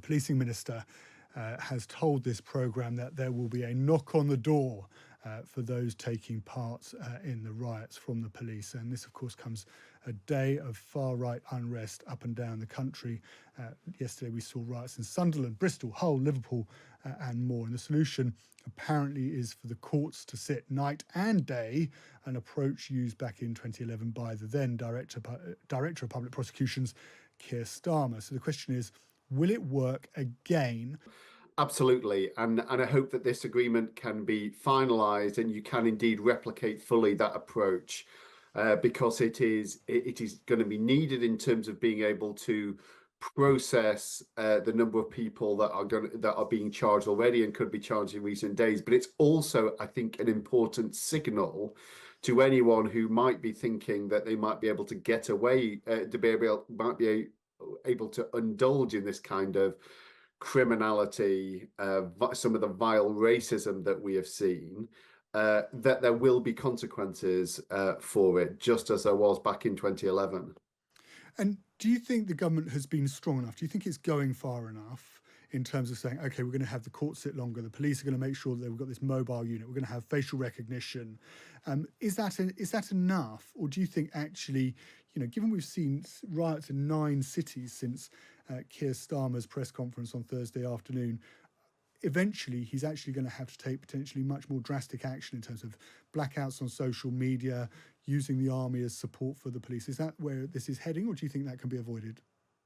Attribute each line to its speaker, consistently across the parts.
Speaker 1: policing minister, has told this programme that there will be a knock on the door for those taking part in the riots from the police. And this, of course, comes a day of far-right unrest up and down the country. Yesterday we saw riots in Sunderland, Bristol, Hull, Liverpool and more. And the solution apparently is for the courts to sit night and day, an approach used back in 2011 by the then Director of Public Prosecutions, Keir Starmer. So the question is, will it work again?
Speaker 2: Absolutely. And I hope that this agreement can be finalised and you can indeed replicate fully that approach, because it is going to be needed in terms of being able to process the number of people that are being charged already and could be charged in recent days. But it's also, I think, an important signal to anyone who might be thinking that they might be able to get away, might be able to indulge in this kind of criminality, some of the vile racism that we have seen, that there will be consequences for it, just as there was back in 2011.
Speaker 1: And do you think the government has been strong enough? Do you think it's going far enough in terms of saying, OK, we're going to have the courts sit longer, the police are going to make sure that we've got this mobile unit, we're going to have facial recognition? Is that enough? Or do you think actually, given we've seen riots in 9 cities since Keir Starmer's press conference on Thursday afternoon, eventually he's actually going to have to take potentially much more drastic action in terms of blackouts on social media, using the army as support for the police? Is that where this is heading, or do you think that can be avoided?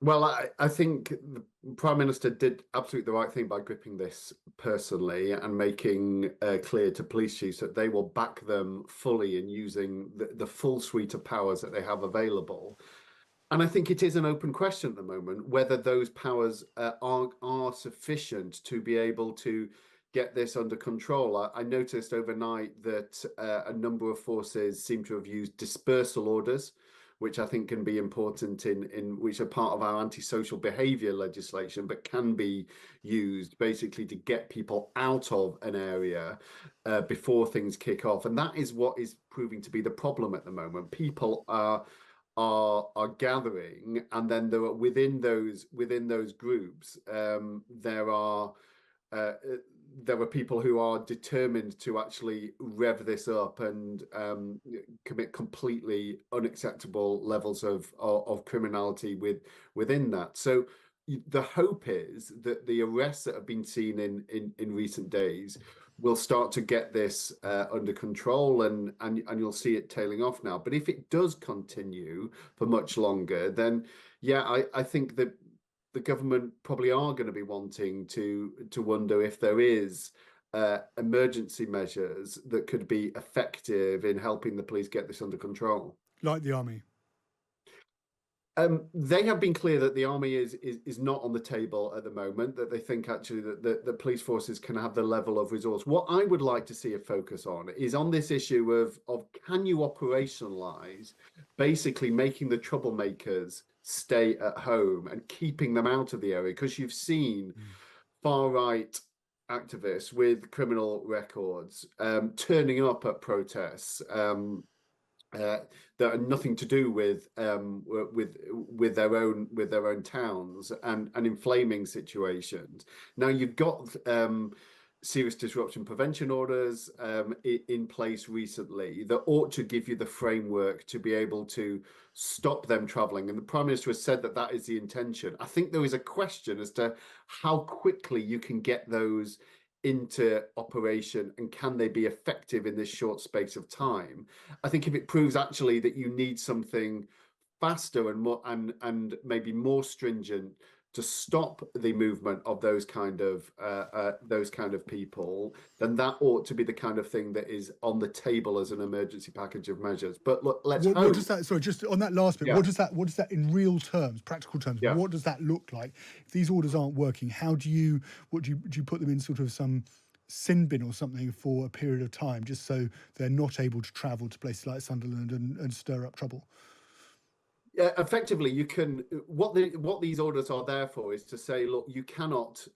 Speaker 2: Well, I think the Prime Minister did absolutely the right thing by gripping this personally and making clear to police chiefs that they will back them fully in using the full suite of powers that they have available. And I think it is an open question at the moment whether those powers are sufficient to be able to get this under control. I noticed overnight that a number of forces seem to have used dispersal orders, which I think can be important in which are part of our antisocial behaviour legislation, but can be used basically to get people out of an area before things kick off. And that is what is proving to be the problem at the moment. People are gathering, and then there are within those groups there are people who are determined to actually rev this up and commit completely unacceptable levels of criminality within that. So the hope is that the arrests that have been seen in recent days will start to get this under control, and you'll see it tailing off now. But if it does continue for much longer, then I think that the government probably are going to be wanting to wonder if there is emergency measures that could be effective in helping the police get this under control.
Speaker 1: Like the army?
Speaker 2: They have been clear that the army is not on the table at the moment, that they think actually that the police forces can have the level of resource. What I would like to see a focus on is on this issue of can you operationalise basically making the troublemakers stay at home and keeping them out of the area, because you've seen far-right activists with criminal records turning up at protests that are nothing to do with their own towns and inflaming situations. Now you've got serious disruption prevention orders in place recently that ought to give you the framework to be able to stop them travelling. And the Prime Minister has said that that is the intention. I think there is a question as to how quickly you can get those into operation and can they be effective in this short space of time. I think if it proves actually that you need something faster and more and maybe more stringent to stop the movement of those kind of people, then that ought to be the kind of thing that is on the table as an emergency package of measures. But look, let's hope.
Speaker 1: What does that? Sorry, just on that last bit.
Speaker 2: Yeah.
Speaker 1: What does that in real terms, practical terms?
Speaker 2: Yeah.
Speaker 1: What does that look like? If these orders aren't working, how do you put them in sort of some sin bin or something for a period of time, just so they're not able to travel to places like Sunderland and stir up trouble?
Speaker 2: Yeah, effectively, you can. What these orders are there for is to say, look, you cannot,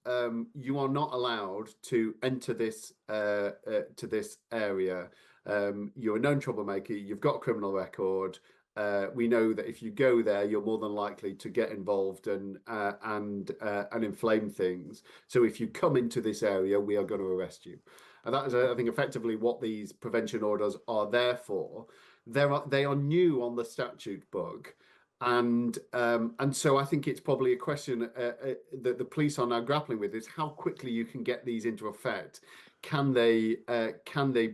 Speaker 2: you are not allowed to enter this to this area. You're a known troublemaker. You've got a criminal record. we know that if you go there, you're more than likely to get involved and inflame things. So if you come into this area, we are going to arrest you. And that is, I think, effectively what these prevention orders are there for. They are new on the statute book. And so I think it's probably a question that the police are now grappling with is how quickly you can get these into effect. Can they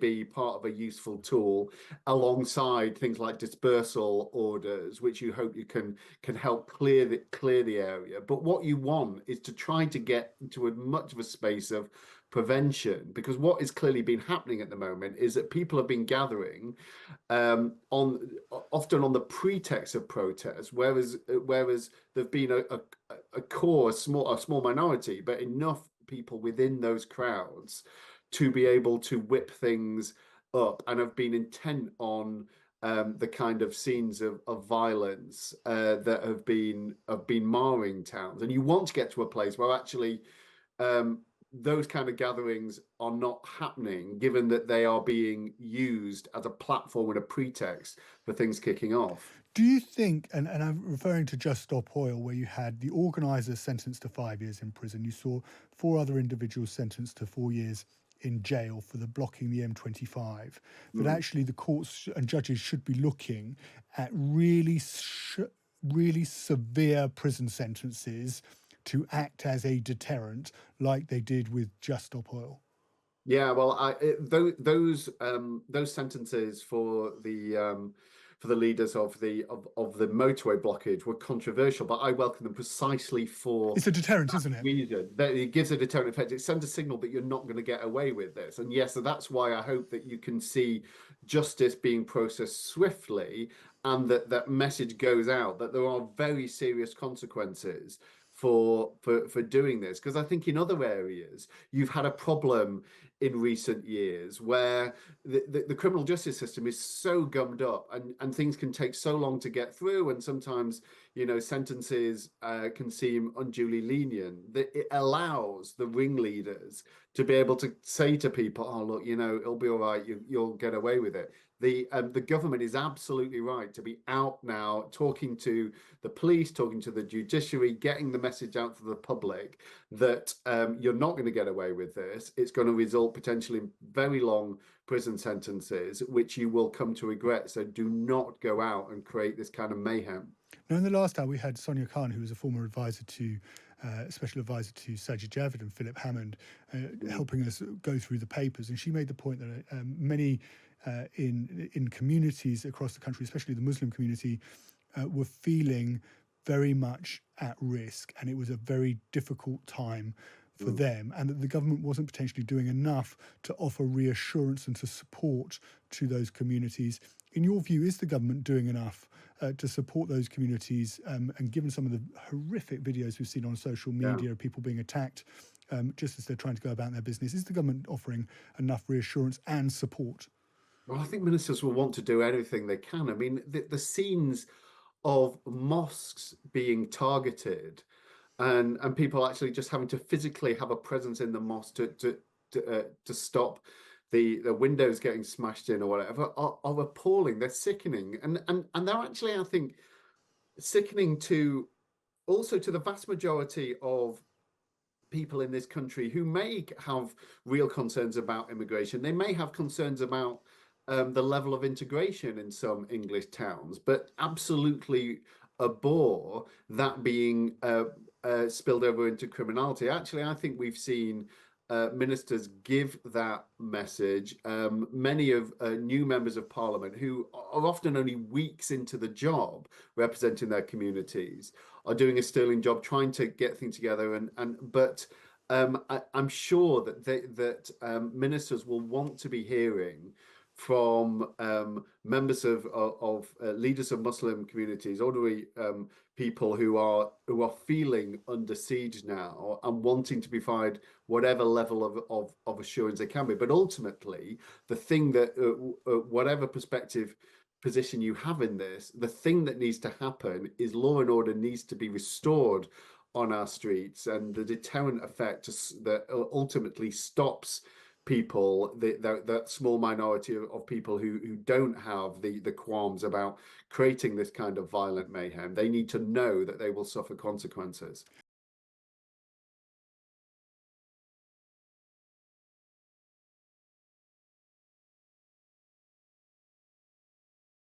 Speaker 2: be part of a useful tool alongside things like dispersal orders, which you hope you can help clear the area? But what you want is to try to get into as much of a space of prevention, because what is clearly been happening at the moment is that people have been gathering often on the pretext of protest, whereas there've been a core, a small minority, but enough people within those crowds to be able to whip things up and have been intent on the kind of scenes of violence that have been marring towns. And you want to get to a place where actually those kind of gatherings are not happening, given that they are being used as a platform and a pretext for things kicking off.
Speaker 1: Do you think, and I'm referring to Just Stop Oil, where you had the organizer sentenced to 5 years in prison, you saw 4 other individuals sentenced to 4 years in jail for the blocking the M25, that actually the courts and judges should be looking at really severe prison sentences to act as a deterrent, like they did with Just Stop Oil?
Speaker 2: Yeah, well, those sentences for the leaders of the motorway blockage were controversial, but I welcome them precisely for
Speaker 1: It's a deterrent, isn't it?
Speaker 2: reason. That it gives a deterrent effect. It sends a signal that you're not going to get away with this. And yes, so that's why I hope that you can see justice being processed swiftly, and that message goes out that there are very serious consequences for doing this. Because I think in other areas you've had a problem in recent years where the criminal justice system is so gummed up, and things can take so long to get through, and sometimes sentences can seem unduly lenient, that it allows the ringleaders to be able to say to people, oh look, it'll be all right, you'll get away with it. The government is absolutely right to be out now talking to the police, talking to the judiciary, getting the message out to the public that you're not going to get away with this. It's going to result potentially in very long prison sentences, which you will come to regret. So do not go out and create this kind of mayhem.
Speaker 1: Now, in the last hour, we had Sonia Khan, who was a former advisor to, special advisor to Sajid Javid and Philip Hammond, helping us go through the papers. And she made the point that many in communities across the country, especially the Muslim community, were feeling very much at risk, and it was a very difficult time for them, and that the government wasn't potentially doing enough to offer reassurance and to support to those communities. In your view, is the government doing enough to support those communities? And given some of the horrific videos we've seen on social media of people being attacked just as they're trying to go about their business, is the government offering enough reassurance and support?
Speaker 2: Well, I think ministers will want to do anything they can. I mean, the scenes of mosques being targeted and people actually just having to physically have a presence in the mosque to stop the windows getting smashed in or whatever are appalling. They're sickening, and they're actually, I think, sickening to also to the vast majority of people in this country who may have real concerns about immigration. They may have concerns about the level of integration in some English towns, but absolutely abhor that being spilled over into criminality. Actually, I think we've seen ministers give that message. Many of new members of parliament who are often only weeks into the job representing their communities are doing a sterling job trying to get things together. But I'm sure that ministers will want to be hearing from members of leaders of Muslim communities, ordinary people who are feeling under siege now and wanting to provide whatever level of assurance they can be. But ultimately, the thing that whatever position you have in this, the thing that needs to happen is law and order needs to be restored on our streets, and the deterrent effect that ultimately stops people, that small minority of people who don't have the qualms about creating this kind of violent mayhem, they need to know that they will suffer consequences.